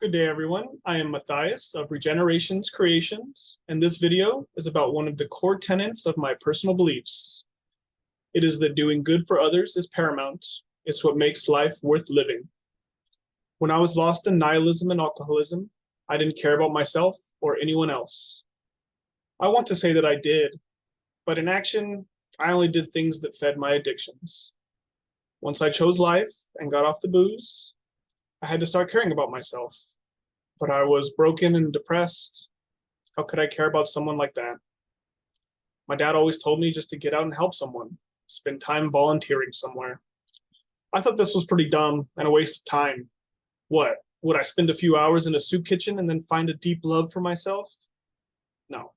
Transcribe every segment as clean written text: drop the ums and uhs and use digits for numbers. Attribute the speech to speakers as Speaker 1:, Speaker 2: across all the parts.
Speaker 1: Good day, everyone. I am Matthias of Regenerations Creations, and this video is about one of the core tenets of my personal beliefs. It is that doing good for others is paramount. It's what makes life worth living. When I was lost in nihilism and alcoholism, I didn't care about myself or anyone else. I want to say that I did, but in action, I only did things that fed my addictions. Once I chose life and got off the booze, I had to start caring about myself. But I was broken and depressed. How could I care about someone like that? My dad always told me just to get out and help someone, spend time volunteering somewhere. I thought this was pretty dumb and a waste of time. What? Would I spend a few hours in a soup kitchen and then find a deep love for myself? No.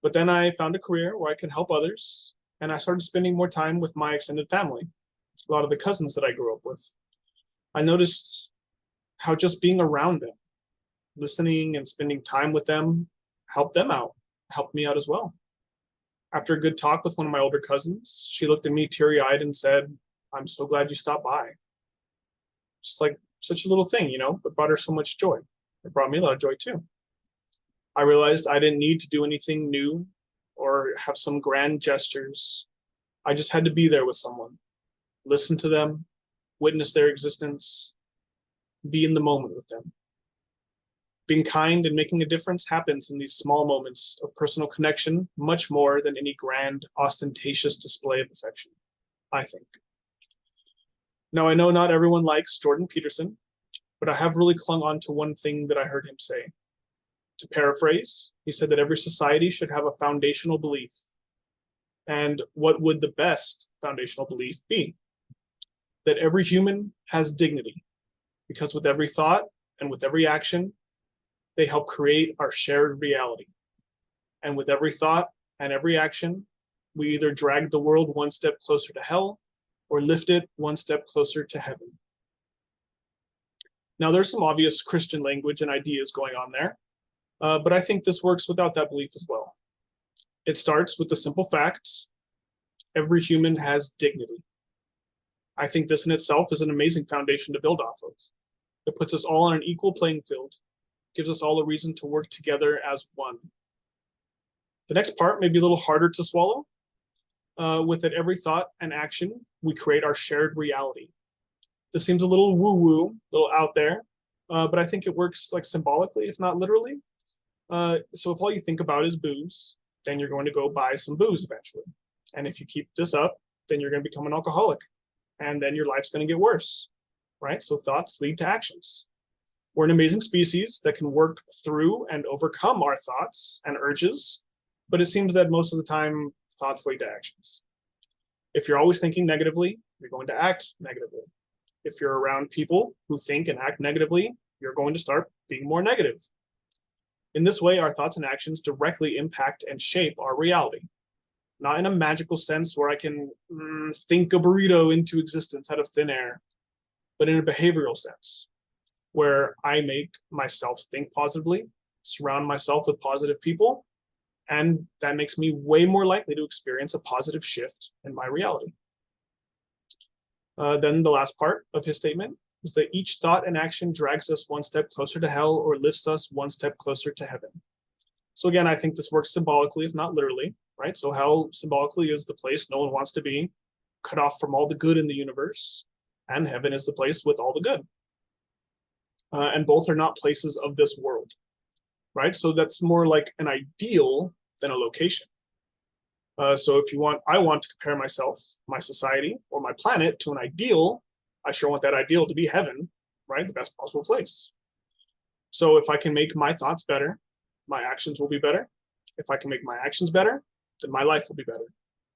Speaker 1: But then I found a career where I could help others, and I started spending more time with my extended family, a lot of the cousins that I grew up with. I noticed how just being around them, listening and spending time with them helped them out, helped me out as well. After a good talk with one of my older cousins, she looked at me teary-eyed and said, "I'm so glad you stopped by." Just like such a little thing, but brought her so much joy. It brought me a lot of joy too. I realized I didn't need to do anything new or have some grand gestures. I just had to be there with someone, listen to them, witness their existence, be in the moment with them. Being kind and making a difference happens in these small moments of personal connection, much more than any grand, ostentatious display of affection, I think. Now, I know not everyone likes Jordan Peterson, but I have really clung on to one thing that I heard him say. To paraphrase, he said that every society should have a foundational belief. And what would the best foundational belief be? That every human has dignity, because with every thought and with every action, they help create our shared reality. And with every thought and every action, we either drag the world one step closer to hell or lift it one step closer to heaven. Now, there's some obvious Christian language and ideas going on there, but I think this works without that belief as well. It starts with the simple fact, every human has dignity. I think this in itself is an amazing foundation to build off of. It puts us all on an equal playing field, gives us all a reason to work together as one. The next part may be a little harder to swallow. With it, every thought and action, we create our shared reality. This seems a little woo-woo, a little out there, but I think it works like symbolically, if not literally. So if all you think about is booze, then you're going to go buy some booze eventually. And if you keep this up, then you're going to become an alcoholic. And then your life's going to get worse, right? So thoughts lead to actions. We're an amazing species that can work through and overcome our thoughts and urges, but it seems that most of the time, thoughts lead to actions. If you're always thinking negatively, you're going to act negatively. If you're around people who think and act negatively, you're going to start being more negative. In this way, our thoughts and actions directly impact and shape our reality. Not in a magical sense where I can think a burrito into existence out of thin air, but in a behavioral sense, where I make myself think positively, surround myself with positive people, and that makes me way more likely to experience a positive shift in my reality. Then the last part of his statement is that each thought and action drags us one step closer to hell or lifts us one step closer to heaven. So again, I think this works symbolically, if not literally, right? So hell symbolically is the place no one wants to be, cut off from all the good in the universe, and heaven is the place with all the good. And both are not places of this world, right? So that's more like an ideal than a location. So if I want to compare myself, my society, or my planet to an ideal, I sure want that ideal to be heaven, right? The best possible place. So if I can make my thoughts better, my actions will be better. If I can make my actions better, then my life will be better.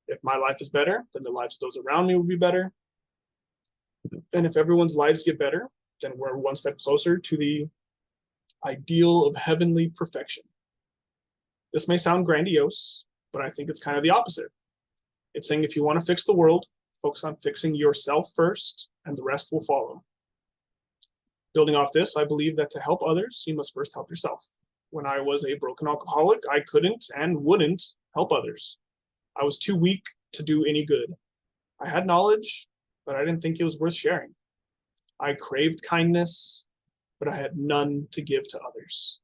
Speaker 1: If my life is better, then the lives of those around me will be better. And if everyone's lives get better, then we're one step closer to the ideal of heavenly perfection. This may sound grandiose, but I think it's kind of the opposite. It's saying if you want to fix the world, focus on fixing yourself first, and the rest will follow. Building off this, I believe that to help others, you must first help yourself. When I was a broken alcoholic, I couldn't and wouldn't help others. I was too weak to do any good. I had knowledge, but I didn't think it was worth sharing. I craved kindness, but I had none to give to others.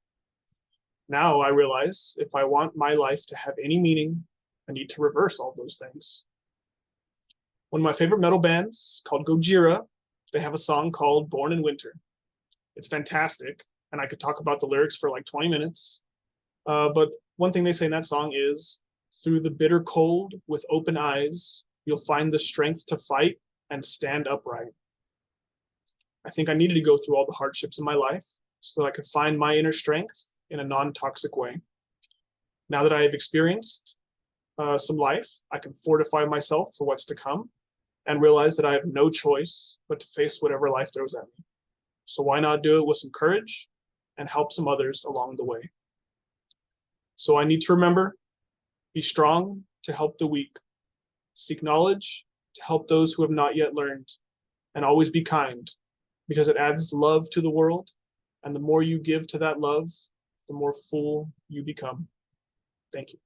Speaker 1: Now I realize if I want my life to have any meaning, I need to reverse all those things. One of my favorite metal bands, called Gojira, they have a song called Born in Winter. It's fantastic, and I could talk about the lyrics for like 20 minutes. But one thing they say in that song is, through the bitter cold with open eyes, you'll find the strength to fight and stand upright. I think I needed to go through all the hardships in my life so that I could find my inner strength in a non-toxic way. Now that I have experienced some life, I can fortify myself for what's to come and realize that I have no choice but to face whatever life throws at me. So why not do it with some courage and help some others along the way? So I need to remember, be strong to help the weak, seek knowledge to help those who have not yet learned, and always be kind, because it adds love to the world, and the more you give to that love, the more full you become. Thank you.